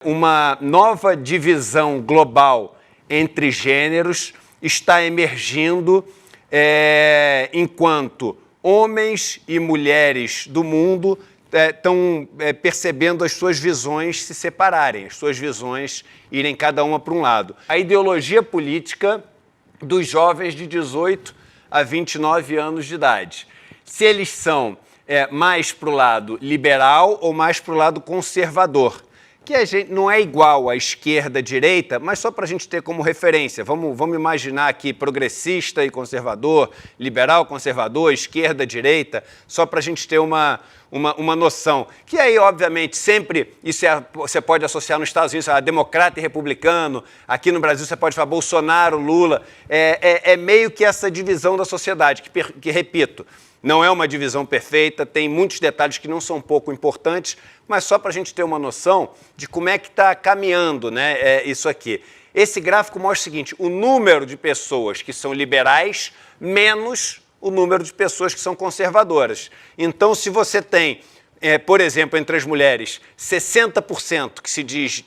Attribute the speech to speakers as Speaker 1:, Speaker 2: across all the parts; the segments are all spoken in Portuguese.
Speaker 1: Uma nova divisão global entre gêneros está emergindo enquanto homens e mulheres do mundo estão percebendo as suas visões se separarem, as suas visões irem cada uma para um lado. A ideologia política dos jovens de 18 a 29 anos de idade. Se eles são mais para o lado liberal ou mais para o lado conservador. Que a gente não é igual à esquerda-direita, mas só para a gente ter como referência. Vamos imaginar aqui progressista e conservador, liberal, conservador, esquerda-direita, só para a gente ter uma noção. Que aí, obviamente, sempre, isso você pode associar nos Estados Unidos a democrata e republicano, aqui no Brasil você pode falar Bolsonaro, Lula, é meio que essa divisão da sociedade, que repito, não é uma divisão perfeita, tem muitos detalhes que não são pouco importantes, mas só para a gente ter uma noção de como é que está caminhando, né, isso aqui. Esse gráfico mostra o seguinte, o número de pessoas que são liberais menos o número de pessoas que são conservadoras. Então, se você tem, por exemplo, entre as mulheres, 60% que se diz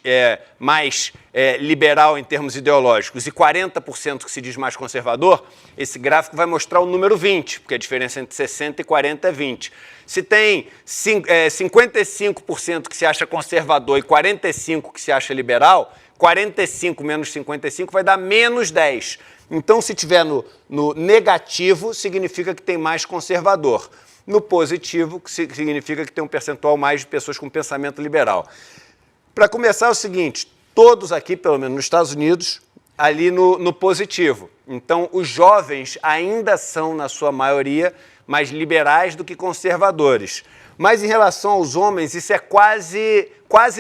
Speaker 1: mais liberal em termos ideológicos e 40% que se diz mais conservador, esse gráfico vai mostrar o número 20, porque a diferença entre 60 e 40 é 20. Se tem 55% que se acha conservador e 45% que se acha liberal, 45 menos 55 vai dar menos 10. Então, se tiver no negativo, significa que tem mais conservador. No positivo, que significa que tem um percentual mais de pessoas com pensamento liberal. Para começar, é o seguinte, todos aqui, pelo menos nos Estados Unidos, ali no positivo. Então, os jovens ainda são, na sua maioria, mais liberais do que conservadores. Mas, em relação aos homens, isso é quase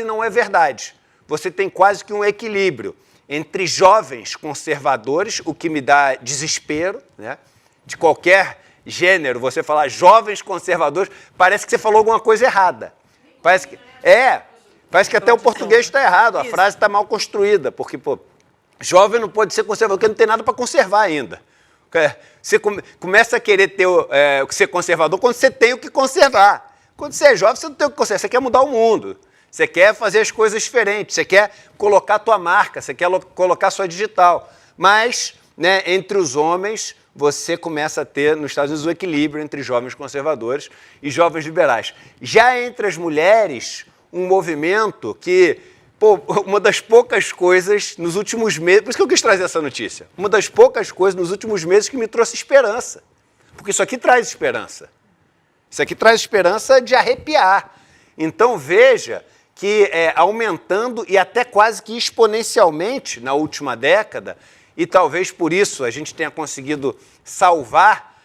Speaker 1: não é verdade. Você tem quase que um equilíbrio entre jovens conservadores, o que me dá desespero, né, de qualquer gênero, você falar jovens conservadores, parece que você falou alguma coisa errada. Parece que até o português está errado, a frase está mal construída, porque, pô, jovem não pode ser conservador, porque não tem nada para conservar ainda. Você começa a querer ser conservador quando você tem o que conservar. Quando você é jovem, você não tem o que conservar, você quer mudar o mundo. Você quer fazer as coisas diferentes, você quer colocar a tua marca, você quer colocar a sua digital. Mas, né, entre os homens, você começa a ter, nos Estados Unidos, o equilíbrio entre jovens conservadores e jovens liberais. Já entre as mulheres, um movimento que, pô, uma das poucas coisas nos últimos meses, por isso que eu quis trazer essa notícia, uma das poucas coisas nos últimos meses que me trouxe esperança. Porque isso aqui traz esperança. Isso aqui traz esperança de arrepiar. Então, veja que aumentando e até quase que exponencialmente na última década, e talvez por isso a gente tenha conseguido salvar,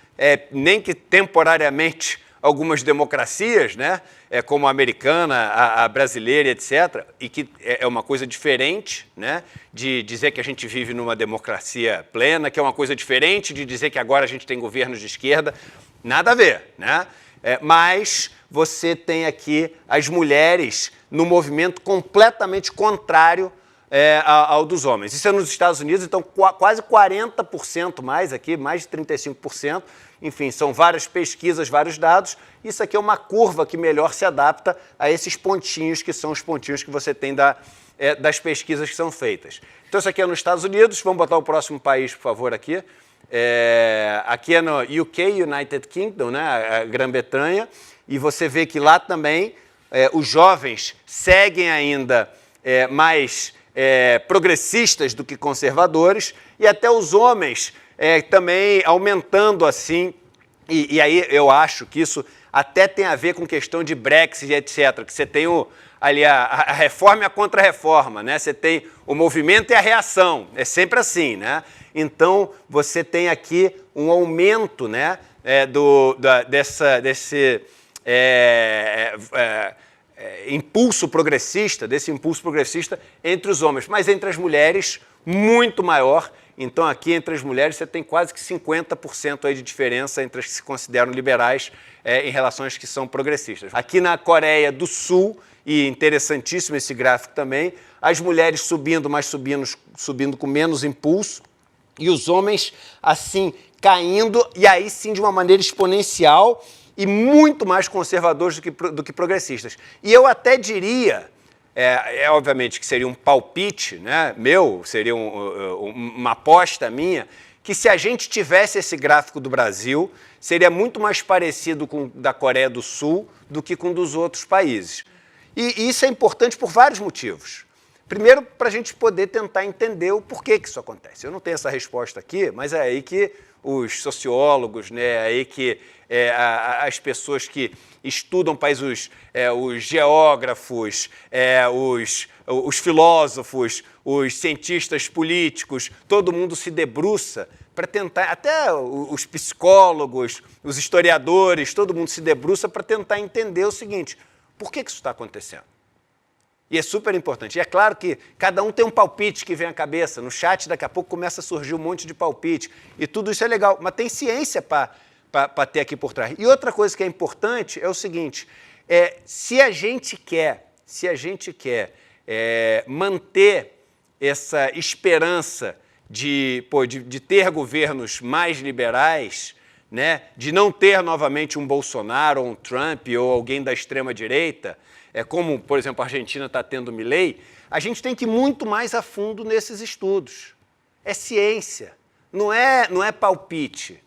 Speaker 1: nem que temporariamente, algumas democracias, né, como a americana, a brasileira, etc., e que é uma coisa diferente, né, de dizer que a gente vive numa democracia plena, que é uma coisa diferente de dizer que agora a gente tem governos de esquerda, nada a ver, né? Mas você tem aqui as mulheres no movimento completamente contrário ao dos homens. Isso é nos Estados Unidos, então quase 40% mais aqui, mais de 35%. Enfim, são várias pesquisas, vários dados. Isso aqui é uma curva que melhor se adapta a esses pontinhos, que são os pontinhos que você tem das pesquisas que são feitas. Então, isso aqui é nos Estados Unidos. Vamos botar o próximo país, por favor, aqui. Aqui é no UK, United Kingdom, né, a Grã-Bretanha. E você vê que lá também os jovens seguem ainda mais progressistas do que conservadores, e até os homens também aumentando assim, e aí eu acho que isso até tem a ver com questão de Brexit, etc., que você tem ali a reforma e a contra-reforma, né? Você tem o movimento e a reação, é sempre assim, né? Então, você tem aqui um aumento, né, desse impulso progressista, entre os homens, mas entre as mulheres, muito maior. Então, aqui entre as mulheres, você tem quase que 50% aí de diferença entre as que se consideram liberais em relação às que são progressistas. Aqui na Coreia do Sul, e interessantíssimo esse gráfico também, as mulheres subindo, mas subindo com menos impulso, e os homens, assim, caindo, e aí sim de uma maneira exponencial, e muito mais conservadores do que progressistas. E eu até diria obviamente que seria um palpite, né, meu, seria uma aposta minha, que se a gente tivesse esse gráfico do Brasil, seria muito mais parecido com o da Coreia do Sul do que com dos outros países. E isso é importante por vários motivos. Primeiro, para a gente poder tentar entender o porquê que isso acontece. Eu não tenho essa resposta aqui, mas é aí que os sociólogos, né, é aí que as pessoas que estudam países, os geógrafos, os filósofos, os cientistas políticos, todo mundo se debruça para tentar, até os psicólogos, os historiadores, todo mundo se debruça para tentar entender o seguinte: por que isso está acontecendo? E é super importante. E é claro que cada um tem um palpite que vem à cabeça. No chat, daqui a pouco, começa a surgir um monte de palpite. E tudo isso é legal, mas tem ciência para ter aqui por trás. E outra coisa que é importante é o seguinte: se a gente quer manter essa esperança de ter governos mais liberais, né, de não ter novamente um Bolsonaro, ou um Trump, ou alguém da extrema-direita, como, por exemplo, a Argentina está tendo Milei, a gente tem que ir muito mais a fundo nesses estudos. É ciência, não é palpite.